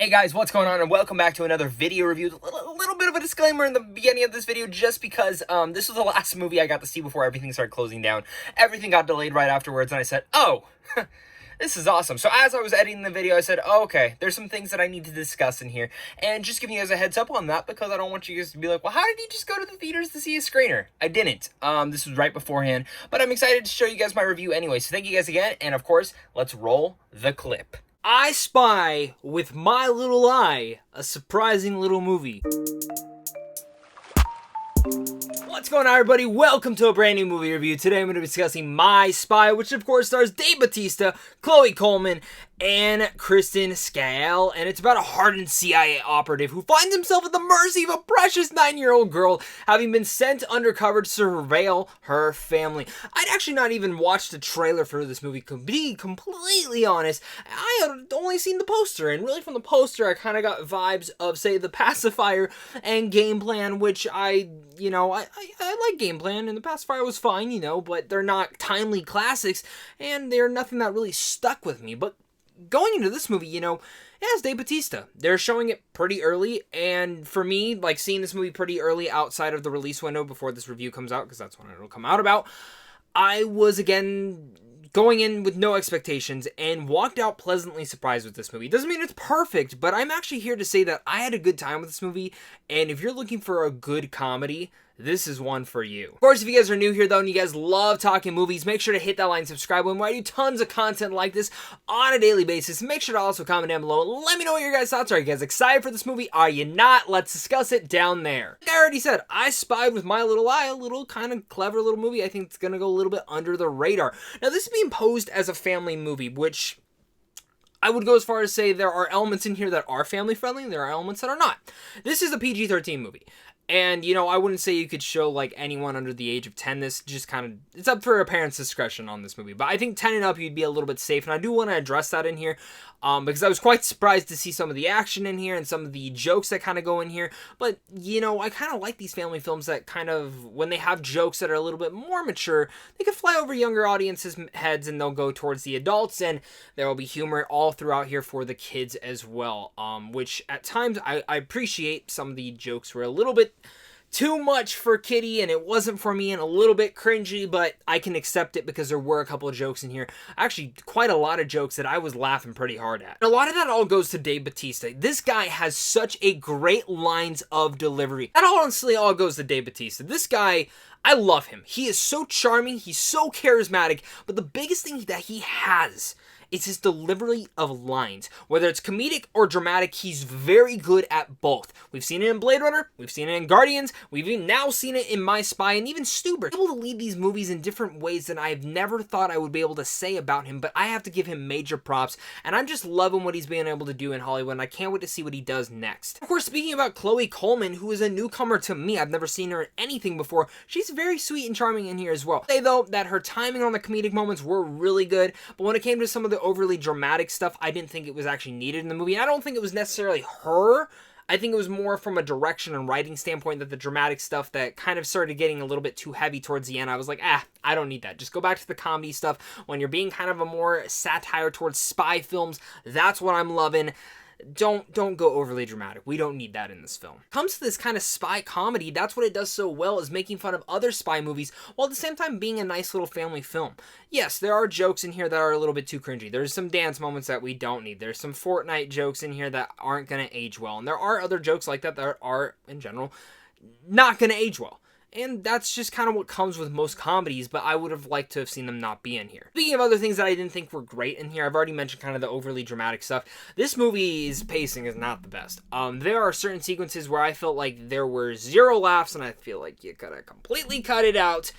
Hey guys, what's going on, and welcome back to another video review. A little bit of a disclaimer in the beginning of this video, just because this was the last movie I got to see before everything started closing down. Everything got delayed right afterwards, and I said, oh, this is awesome. So as I was editing the video, I said, oh, okay, there's some things that I need to discuss in here, and just giving you guys a heads up on that, because I don't want you guys to be like, well, how did you just go to the theaters to see a screener? I didn't. This was right beforehand, but I'm excited to show you guys my review anyway, so thank you guys again, and of course, let's roll the clip. I spy with my little eye a surprising little movie. What's going on, everybody? Welcome to a brand new movie review. Today I'm going to be discussing My Spy, which of course stars Bautista, Chloe Coleman, and Kristen Scahill, and it's about a hardened CIA operative who finds himself at the mercy of a precious 9-year-old girl, having been sent undercover to surveil her family. I'd actually not even watched the trailer for this movie, to be completely honest. I had only seen the poster, and really from the poster I kind of got vibes of, say, The Pacifier and Game Plan, which I like Game Plan, and The Pacifier was fine, but they're not timely classics, and they're nothing that really stuck with me. But going into this movie, it has Bautista. They're showing it pretty early, and for me, like, seeing this movie pretty early outside of the release window before this review comes out, because that's when it'll come out about, I was, again, going in with no expectations and walked out pleasantly surprised with this movie. Doesn't mean it's perfect, but I'm actually here to say that I had a good time with this movie, and if you're looking for a good comedy, this is one for you. Of course, if you guys are new here, though, and you guys love talking movies, make sure to hit that like and subscribe button, where I do tons of content like this on a daily basis. Make sure to also comment down below and let me know what your guys' thoughts are. Are you guys excited for this movie? Are you not? Let's discuss it down there. Like I already said, I spied with my little eye a little kind of clever little movie. I think it's going to go a little bit under the radar. Now, this is being posed as a family movie, which I would go as far as say there are elements in here that are family friendly, and there are elements that are not. This is a PG-13 movie. And, I wouldn't say you could show, like, anyone under the age of 10. This just kind of, it's up for a parent's discretion on this movie. But I think 10 and up, you'd be a little bit safe. And I do want to address that in here, because I was quite surprised to see some of the action in here and some of the jokes that kind of go in here. But, I kind of like these family films that kind of, when they have jokes that are a little bit more mature, they can fly over younger audiences' heads and they'll go towards the adults. And there will be humor all throughout here for the kids as well, which at times I appreciate. Some of the jokes were a little bit too much for Kitty, and it wasn't for me, and a little bit cringy, but I can accept it because there were a couple of jokes in here. Actually, quite a lot of jokes that I was laughing pretty hard at. And a lot of that all goes to Bautista. This guy has such a great lines of delivery. That honestly all goes to Bautista. This guy, I love him. He is so charming, he's so charismatic, but the biggest thing that he has is his delivery of lines. Whether it's comedic or dramatic, he's very good at both. We've seen it in Blade Runner, we've seen it in Guardians, we've even now seen it in My Spy, and even Stuber. He's able to lead these movies in different ways than I've never thought I would be able to say about him, but I have to give him major props, and I'm just loving what he's being able to do in Hollywood, and I can't wait to see what he does next. Of course, speaking about Chloe Coleman, who is a newcomer to me, I've never seen her in anything before, she's very sweet and charming in here as well. I say, though, that her timing on the comedic moments were really good, but when it came to some of the overly dramatic stuff, I didn't think it was actually needed in the movie. I don't think it was necessarily her. I think it was more from a direction and writing standpoint that the dramatic stuff that kind of started getting a little bit too heavy towards the end, I was like, I don't need that. Just go back to the comedy stuff. When you're being kind of a more satire towards spy films, that's what I'm loving. Don't go overly dramatic. We don't need that in this film. When it comes to this kind of spy comedy, that's what it does so well, is making fun of other spy movies while at the same time being a nice little family film. Yes, there are jokes in here that are a little bit too cringy. There's some dance moments that we don't need. There's some Fortnite jokes in here that aren't going to age well. And there are other jokes like that that are, in general, not going to age well. And that's just kind of what comes with most comedies, but I would have liked to have seen them not be in here. Speaking of other things that I didn't think were great in here, I've already mentioned kind of the overly dramatic stuff. This movie's pacing is not the best. There are certain sequences where I felt like there were 0 laughs, and I feel like you could have completely cut it out.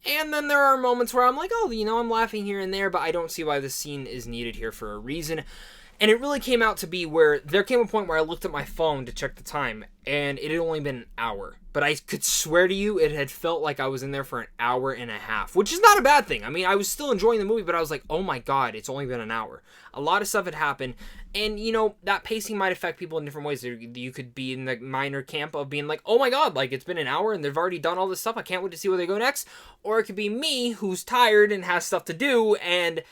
And then there are moments where I'm like, oh, I'm laughing here and there, but I don't see why this scene is needed here for a reason. And it really came out to be where there came a point where I looked at my phone to check the time, and it had only been an hour. But I could swear to you, it had felt like I was in there for an hour and a half, which is not a bad thing. I mean, I was still enjoying the movie, but I was like, oh my God, it's only been an hour. A lot of stuff had happened, and, that pacing might affect people in different ways. You could be in the minor camp of being like, oh my God, like, it's been an hour, and they've already done all this stuff. I can't wait to see where they go next. Or it could be me, who's tired and has stuff to do, and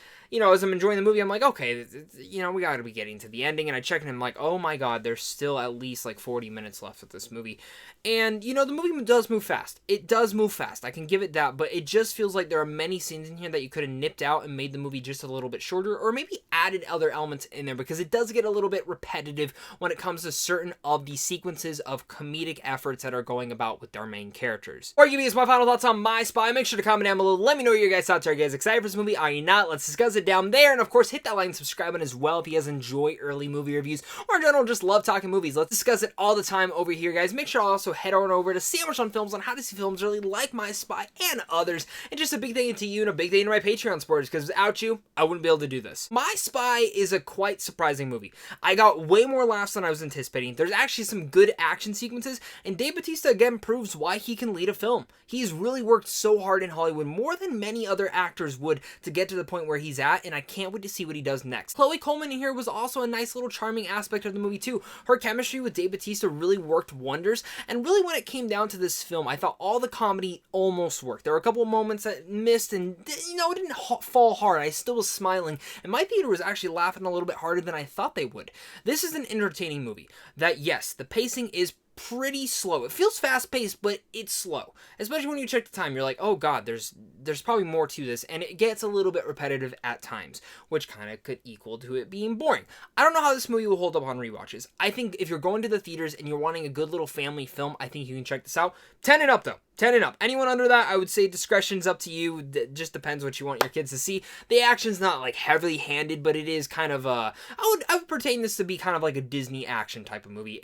as I'm enjoying the movie, I'm like, okay, we gotta be getting to the ending, and I check and I'm like, oh my god, there's still at least like 40 minutes left of this movie. And, the movie does move fast. It does move fast. I can give it that, but it just feels like there are many scenes in here that you could have nipped out and made the movie just a little bit shorter, or maybe added other elements in there, because it does get a little bit repetitive when it comes to certain of the sequences of comedic efforts that are going about with our main characters. Before I give you guys my final thoughts on My Spy, make sure to comment down below. Let me know what your guys' thoughts are. Are you guys excited for this movie? Are you not? Let's discuss it down there. And of course, hit that like and subscribe button as well if you guys enjoy early movie reviews, or in general, just love talking movies. Let's discuss it all the time over here, guys. Make sure to also head on over to Sandwich on Films on how to see films really like My Spy and others. And just a big thank you to you and a big thank you to my Patreon supporters, because without you, I wouldn't be able to do this. My Spy is a quite surprising movie. I got way more laughs than I was anticipating. There's actually some good action sequences, and Bautista again proves why he can lead a film. He's really worked so hard in Hollywood, more than many other actors would, to get to the point where he's at, and I can't wait to see what he does next. Coleman in here was also a nice little charming aspect of the movie too. Her chemistry with Bautista really worked wonders, and really when it came down to this film, I thought all the comedy almost worked. There were a couple of moments that missed, and it didn't fall hard. I still was smiling, and my theater was actually laughing a little bit harder than I thought they would. This is an entertaining movie that, yes, the pacing is pretty slow. It feels fast-paced, but it's slow. Especially when you check the time, you're like, oh god, there's probably more to this, and it gets a little bit repetitive at times, which kind of could equal to it being boring. I don't know how this movie will hold up on rewatches. I think if you're going to the theaters and you're wanting a good little family film, I think you can check this out. 10 and up, though. 10 and up. Anyone under that, I would say discretion's up to you. It just depends what you want your kids to see. The action's not like heavily handed, but it is kind of I would pertain this to be kind of like a Disney action type of movie,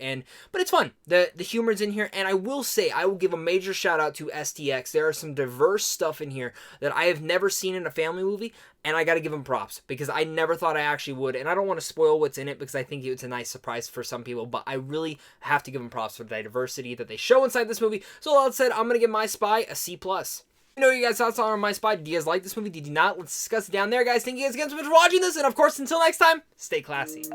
but it's fun. The humor's in here, and I will say, I will give a major shout out to STX. There are some diverse stuff in here that I have never seen in a family movie, and I gotta give them props, because I never thought I actually would, and I don't want to spoil what's in it, because I think it's a nice surprise for some people, but I really have to give them props for the diversity that they show inside this movie. So all that said, I'm gonna give My Spy a C+. You know what you guys thoughts are on My Spy. Did you guys like this movie? Did you not? Let's discuss it down there, guys. Thank you guys again so much for watching this, and of course, until next time, stay classy.